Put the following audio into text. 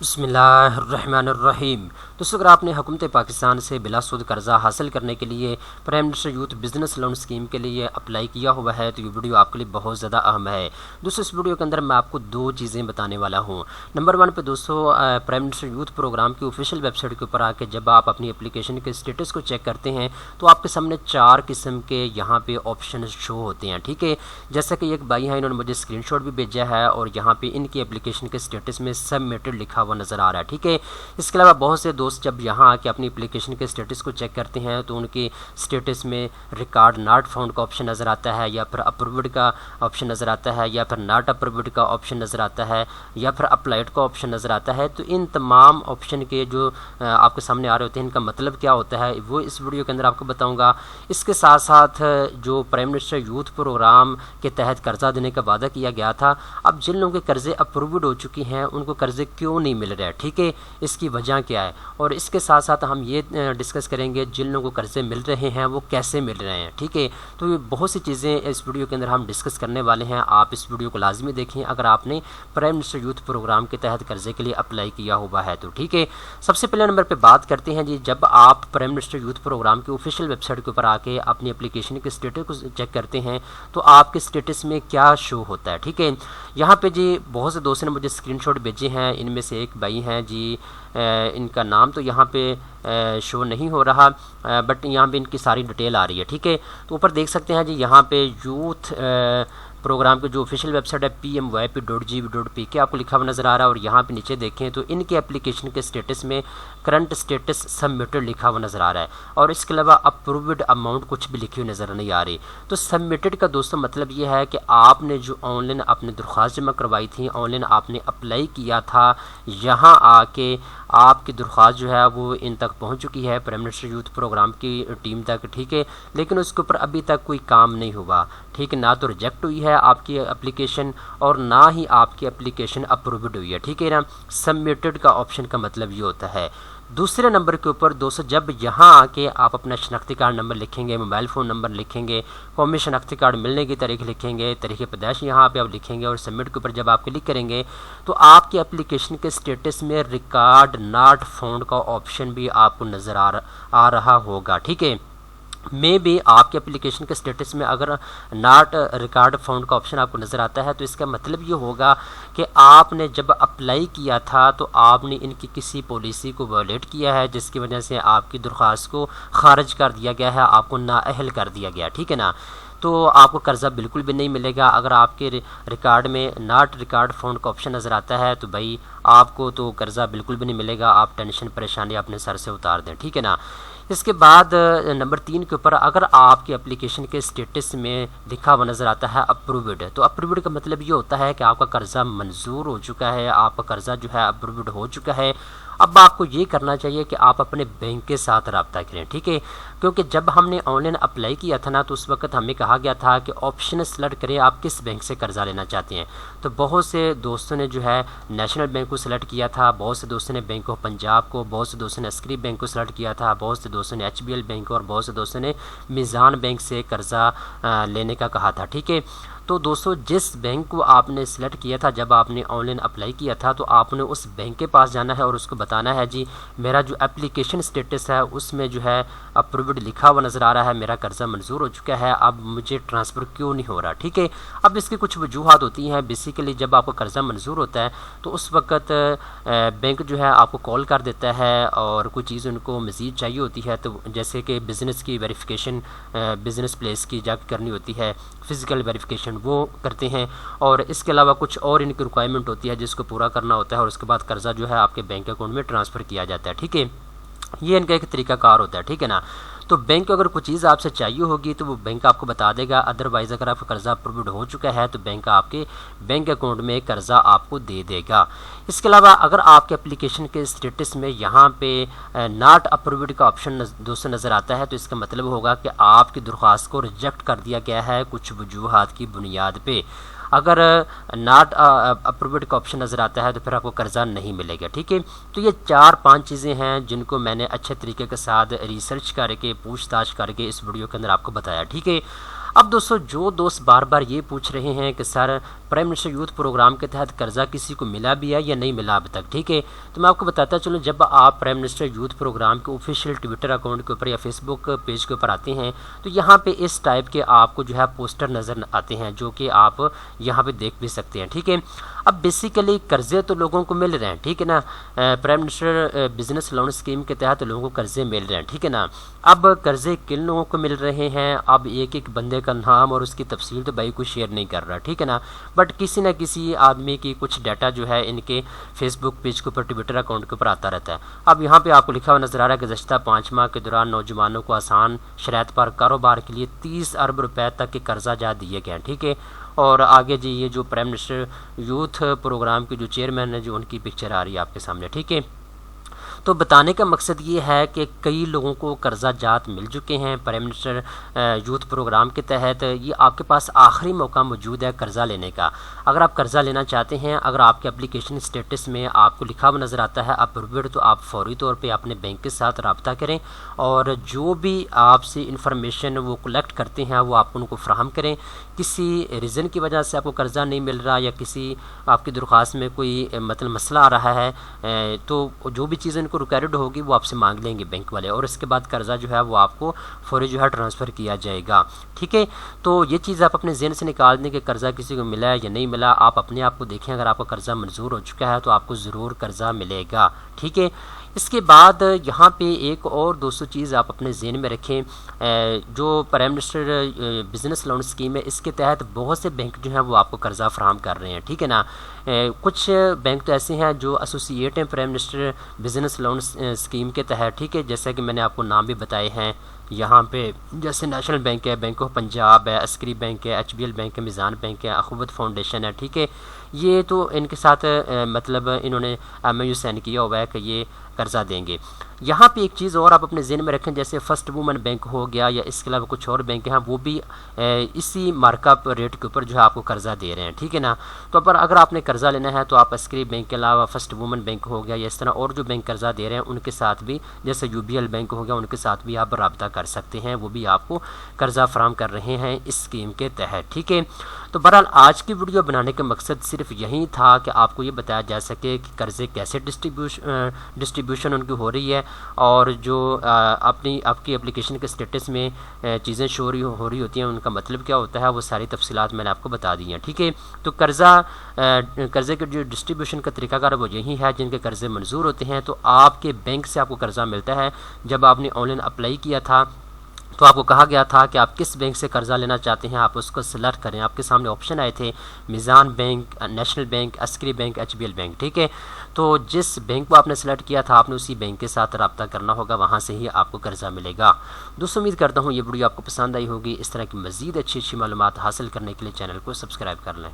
बिस्मिल्लाहिर्रहमानिर्रहीम। दोस्तों, अगर आपने हुकूमत पाकिस्तान से बिला सूद कर्ज़ा हासिल करने के लिए prime minister youth business loan scheme के लिए अप्लाई किया हुआ है तो ये वीडियो आपके लिए बहुत ज़्यादा अहम है। दोस्तों, इस वीडियो के अंदर मैं आपको दो चीज़ें बताने वाला हूँ। नंबर 1 पे दोस्तों, प्राइम मिनिस्टर यूथ प्रोग्राम की ऑफिशियल वेबसाइट के ऊपर आके जब आप अपनी एप्लीकेशन के स्टेटस को चेक करते हैं तो आपके सामने 4 किस्म के यहाँ पे ऑप्शन शो होते हैं। ठीक है, जैसा कि एक भाई हैं, इन्होंने मुझे स्क्रीनशॉट भी भेजा है और यहाँ पे इनकी एप्लीकेशन के स्टेटस में सबमिटेड लिखा हुआ नज़र आ रहा है। ठीक है, इसके अलावा बहुत से दोस्त जब यहाँ आके अपनी एप्लीकेशन के स्टेटस को चेक करते हैं तो उनके स्टेटस में रिकॉर्ड नॉट फाउंड का ऑप्शन नज़र आता है, या फिर अप्रूव्ड का ऑप्शन नज़र आता है, या फिर नॉट अप्रूव्ड का ऑप्शन नज़र आता है, या फिर अप्लाइड का ऑप्शन नज़र आता है। तो इन तमाम ऑप्शन के जो आपके सामने आ रहे होते हैं, इनका मतलब क्या होता है वो इस वीडियो के अंदर आपको बताऊँगा। इसके साथ साथ जो प्राइम मिनिस्टर यूथ प्रोग्राम के तहत कर्ज़ा देने का वादा किया गया था, अब जिन लोगों के कर्ज़े अप्रूव्ड हो चुकी हैं उनको कर्ज़े क्यों नहीं मिल रहे हैं, ठीक है, इसकी वजह क्या है। और इसके साथ साथ हम ये डिस्कस करेंगे जिन लोगों को कर्ज़े मिल रहे हैं वो कैसे मिल रहे हैं। ठीक है, तो ये बहुत सी चीज़ें इस वीडियो के अंदर हम डिस्कस करने वाले हैं। आप इस वीडियो को लाजमी देखें अगर आपने प्राइम मिनिस्टर यूथ प्रोग्राम के तहत कर्ज़े के लिए अप्लाई किया हुआ है तो। ठीक है, सबसे पहले नंबर पर बात करते हैं जी, जब आप प्राइम मिनिस्टर यूथ प्रोग्राम की ऑफिशियल वेबसाइट के ऊपर आके अपनी एप्लीकेशन के स्टेटस को चेक करते हैं तो आपके स्टेटस में क्या शो होता है। ठीक है, यहाँ पे जी बहुत से दोस्तों ने मुझे स्क्रीनशॉट भेजे हैं, इनमें से एक भाई हैं जी, इनका नाम तो यहाँ पे शो नहीं हो रहा, बट यहाँ पे इनकी सारी डिटेल आ रही है। ठीक है, तो ऊपर देख सकते हैं जी, यहाँ पे यूथ प्रोग्राम की जो ऑफिशियल वेबसाइट है pyp.gv.pk आपको लिखा हुआ नज़र आ रहा है। और यहाँ पे नीचे देखें तो इनके एप्लीकेशन के स्टेटस में करंट स्टेटस सबमिटेड लिखा हुआ नज़र आ रहा है, और इसके अलावा अप्रूव्ड अमाउंट कुछ भी लिखी हुई नज़र नहीं आ रही। तो सबमिटेड का दोस्तों मतलब ये है कि आपने जो ऑनलाइन अपनी दरख्वास्त जमा करवाई थी, ऑनलाइन आपने अप्लाई किया था, यहाँ आके आपकी दरख्वास्त जो है वो इन तक पहुँच चुकी है प्राइम मिनिस्टर यूथ प्रोग्राम की टीम तक। ठीक है, लेकिन उसके ऊपर अभी तक कोई काम नहीं हुआ। ठीक है, ना तो रिजेक्ट हुई है आपकी एप्लीकेशन और ना ही आपकी एप्लीकेशन अप्रूव्ड हुई है। ठीक है ना, सबमिटेड का ऑप्शन का मतलब ये होता है। दूसरे नंबर के ऊपर दोस्तों, जब यहाँ आके आप अपना शनाख्ती कार्ड नंबर लिखेंगे, मोबाइल फ़ोन नंबर लिखेंगे, कौमी शनाख्ती कार्ड मिलने की तारीख लिखेंगे, तारीख़ पैदाइश यहाँ पे आप लिखेंगे और सबमिट के ऊपर जब आप क्लिक करेंगे तो आपकी एप्लीकेशन के स्टेटस में रिकॉर्ड नॉट फाउंड का ऑप्शन भी आपको नज़र आ रहा होगा। ठीक है, मे भी आपके एप्लीकेशन के स्टेटस में अगर नॉट रिकॉर्ड फाउंड का ऑप्शन आपको नज़र आता है तो इसका मतलब ये होगा कि आपने जब अप्लाई किया था तो आपने इनकी किसी पॉलिसी को वायलेट किया है, जिसकी वजह से आपकी दरख्वास्त को खारिज कर दिया गया है, आपको नाअहल कर दिया गया। ठीक है ना, तो आपको कर्ज़ा बिल्कुल भी नहीं मिलेगा। अगर आपके रिकॉर्ड में नॉट रिकॉर्ड फाउंड का ऑप्शन नज़र आता है तो भाई आपको तो कर्ज़ा बिल्कुल भी नहीं मिलेगा, आप टेंशन परेशानी अपने सर से उतार दें। ठीक है ना, इसके बाद नंबर 3 के ऊपर अगर आपकी एप्लीकेशन के स्टेटस में लिखा हुआ नज़र आता है अप्रूव्ड, तो अप्रूव्ड का मतलब ये होता है कि आपका कर्ज़ा मंजूर हो चुका है, आपका कर्ज़ा जो है अप्रूव्ड हो चुका है। अब आपको ये करना चाहिए कि आप अपने बैंक के साथ रब्ता करें। ठीक है, क्योंकि जब हमने ऑनलाइन अप्लाई किया था ना तो उस वक्त हमें कहा गया था कि ऑप्शन सेलेक्ट करें आप किस बैंक से कर्ज़ा लेना चाहते हैं। तो बहुत से दोस्तों ने जो है नेशनल बैंक को सिलेक्ट किया था, बहुत से दोस्तों ने बैंक ऑफ पंजाब को, बहुत से दोस्तों ने अस्करी बैंक को सिलेक्ट किया था, बहुत से दोस्तों ने HBL बैंक और बहुत से दोस्तों ने मीज़ान बैंक से कर्ज़ा लेने का कहा था। ठीक है, तो दोस्तों जिस बैंक को आपने सेलेक्ट किया था जब आपने ऑनलाइन अप्लाई किया था तो आपने उस बैंक के पास जाना है और उसको बताना है जी मेरा जो एप्लीकेशन स्टेटस है उसमें जो है अप्रूव्ड लिखा हुआ नज़र आ रहा है, मेरा कर्ज़ा मंजूर हो चुका है, अब मुझे ट्रांसफ़र क्यों नहीं हो रहा। ठीक है, अब इसकी कुछ वजूहत होती हैं। बेसिकली जब आपका कर्ज़ा मंजूर होता है तो उस वक़्त बैंक जो है आपको कॉल कर देता है और कुछ चीज़ उनको मज़ीद चाहिए होती है, तो जैसे कि बिज़नेस की वेरिफिकेशन, बिज़नेस प्लेस की जाकर करनी होती है, फ़िज़िकल वेरिफिकेशन वो करते हैं, और इसके अलावा कुछ और इनकी रिक्वायरमेंट होती है जिसको पूरा करना होता है और उसके बाद कर्ज़ा जो है आपके बैंक अकाउंट में ट्रांसफ़र किया जाता है। ठीक है, ये इनका एक तरीक़ाकार होता है। ठीक है ना, तो बैंक अगर कुछ चीज़ आपसे चाहिए होगी तो वो बैंक आपको बता देगा, अदरवाइज़ अगर आपका कर्ज़ा अप्रूव्ड हो चुका है तो बैंक आपके बैंक अकाउंट में कर्ज़ा आपको दे देगा। इसके अलावा अगर आपके एप्लीकेशन के स्टेटस में यहाँ पे नॉट अप्रूव्ड का ऑप्शन दोस्तों नज़र आता है तो इसका मतलब होगा कि आपकी दरख्वास्त को रिजेक्ट कर दिया गया है कुछ वजूहात की बुनियाद पे। अगर नॉट अप्रूव्ड का ऑप्शन नज़र आता है तो फिर आपको कर्ज़ा नहीं मिलेगा। ठीक है, तो ये 4-5 चीज़ें हैं जिनको मैंने अच्छे तरीके के साथ रिसर्च करके पूछताछ करके इस वीडियो के अंदर आपको बताया। ठीक है, اب دوستوں جو دوست بار بار یہ پوچھ رہے ہیں کہ سر پرائم منسٹر یوتھ پروگرام کے تحت قرضہ کسی کو ملا بھی ہے یا نہیں ملا اب تک، ٹھیک ہے، تو میں آپ کو بتاتا چلوں، جب آپ پرائم منسٹر یوتھ پروگرام کے آفیشیل ٹویٹر اکاؤنٹ کے اوپر یا فیس بک پیج کے اوپر آتے ہیں تو یہاں پہ اس ٹائپ کے آپ کو جو ہے پوسٹر نظر آتے ہیں جو کہ آپ یہاں پہ دیکھ بھی سکتے ہیں، ٹھیک ہے۔ اب بیسیکلی قرضے تو لوگوں کو مل رہے ہیں، ٹھیک ہے نا، prime minister business loan scheme کے تحت لوگوں کو قرضے مل رہے ہیں، ٹھیک ہے نا۔ اب قرضے کن لوگوں کو مل رہے ہیں، اب ایک ایک بندے کا نام اور اس کی تفصیل تو بھائی کوئی شیئر نہیں کر رہا، ٹھیک ہے نا، بٹ کسی نہ کسی آدمی کی کچھ ڈیٹا جو ہے ان کے فیس بک پیج کے اوپر ٹویٹر اکاؤنٹ کے اوپر آتا رہتا ہے۔ اب یہاں پہ آپ کو لکھا ہوا نظر آ رہا ہے کہ گزشتہ 5 ماہ کے دوران نوجوانوں کو آسان شرائط پر کاروبار کے لیے 30 ارب روپے تک کے قرضہ جات دیے گئے ہیں، ٹھیک ہے۔ اور آگے جی یہ جو پرائم منسٹر یوتھ پروگرام کے جو چیئرمین ہیں جو ان کی پکچر آ رہی ہے آپ کے سامنے، ٹھیک ہے۔ تو بتانے کا مقصد یہ ہے کہ کئی لوگوں کو قرضہ جات مل چکے ہیں پرائم منسٹر یوتھ پروگرام کے تحت۔ یہ آپ کے پاس آخری موقع موجود ہے قرضہ لینے کا۔ اگر آپ قرضہ لینا چاہتے ہیں، اگر آپ کے اپلیکیشن اسٹیٹس میں آپ کو لکھا ہوا نظر آتا ہے اپرووڈ، تو آپ فوری طور پہ اپنے بینک کے ساتھ رابطہ کریں اور جو بھی آپ سے انفارمیشن وہ کلیکٹ کرتے ہیں وہ آپ ان کو فراہم کریں۔ کسی ریزن کی وجہ سے آپ کو قرضہ نہیں مل رہا یا کسی آپ کی درخواست میں کوئی مطلب مسئلہ آ رہا ہے تو جو بھی چیزیں ان کو ریکوائرڈ ہوگی وہ آپ سے مانگ لیں گے بینک والے، اور اس کے بعد قرضہ جو ہے وہ آپ کو فوری جو ہے ٹرانسفر کیا جائے گا، ٹھیک ہے۔ تو یہ چیز آپ اپنے ذہن سے نکال دیں کہ قرضہ کسی کو ملا ہے یا نہیں ملا۔ آپ اپنے آپ کو دیکھیں، اگر آپ کا قرضہ منظور ہو چکا ہے تو آپ کو ضرور قرضہ ملے گا، ٹھیک ہے۔ اس کے بعد یہاں پہ ایک اور دوستو چیز آپ اپنے ذہن میں رکھیں، جو prime minister business loan scheme ہے اس کے تحت بہت سے بینک جو ہیں وہ آپ کو قرضہ فراہم کر رہے ہیں، ٹھیک ہے نا۔ کچھ بینک تو ایسے ہیں جو ایسوسیٹ ہیں prime minister business loan scheme کے تحت، ٹھیک ہے، جیسا کہ میں نے آپ کو نام بھی بتائے ہیں یہاں پہ، جیسے نیشنل بینک ہے، بینک آف پنجاب ہے، عسکری بینک ہے، HBL بینک ہے، میزان بینک ہے، اخوت فاؤنڈیشن ہے، ٹھیک ہے۔ یہ تو ان کے ساتھ مطلب انہوں نے MOU سائن کیا ہوا ہے کہ یہ قرضہ دیں گے۔ یہاں پہ ایک چیز اور آپ اپنے ذہن میں رکھیں، جیسے فرسٹ وومن بینک ہو گیا یا اس کے علاوہ کچھ اور بینک ہیں وہ بھی اسی مارک اپ ریٹ کے اوپر جو ہے آپ کو قرضہ دے رہے ہیں، ٹھیک ہے نا۔ تو اگر آپ نے قرضہ لینا ہے تو آپ عسکری بینک کے علاوہ فرسٹ وومن بینک ہو گیا یا اس طرح اور جو بینک قرضہ دے رہے ہیں ان کے ساتھ بھی، جیسے UBL بینک ہو گیا، ان کے ساتھ بھی آپ رابطہ کر سکتے ہیں، وہ بھی آپ کو قرضہ فراہم کر رہے ہیں اس اسکیم کے تحت، ٹھیک ہے۔ تو بہرحال آج کی ویڈیو بنانے کا مقصد صرف یہی تھا کہ آپ کو یہ بتایا جا سکے کہ قرضے کیسے ڈسٹریبیوشن ان کی ہو رہی ہے، اور جو آپ کی اپلیکیشن کے اسٹیٹس میں چیزیں شو ہو رہی ہوتی ہیں ان کا مطلب کیا ہوتا ہے، وہ ساری تفصیلات میں نے آپ کو بتا دی ہیں، ٹھیک ہے۔ تو قرضے کے جو ڈسٹریبیوشن کا طریقہ کار وہ یہی ہے، جن کے قرضے منظور ہوتے ہیں تو آپ کے بینک سے آپ کو قرضہ ملتا ہے۔ جب آپ نے آن لائن اپلائی کیا تھا تو آپ کو کہا گیا تھا کہ آپ کس بینک سے قرضہ لینا چاہتے ہیں، آپ اس کو سلیکٹ کریں۔ آپ کے سامنے آپشن آئے تھے میزان بینک، نیشنل بینک، عسکری بینک، HBL بینک، ٹھیک ہے۔ تو جس بینک کو آپ نے سلیکٹ کیا تھا آپ نے اسی بینک کے ساتھ رابطہ کرنا ہوگا، وہاں سے ہی آپ کو قرضہ ملے گا۔ دوستوں امید کرتا ہوں یہ ویڈیو آپ کو پسند آئی ہوگی۔ اس طرح کی مزید اچھی معلومات حاصل کرنے کے لیے چینل کو سبسکرائب کر لیں۔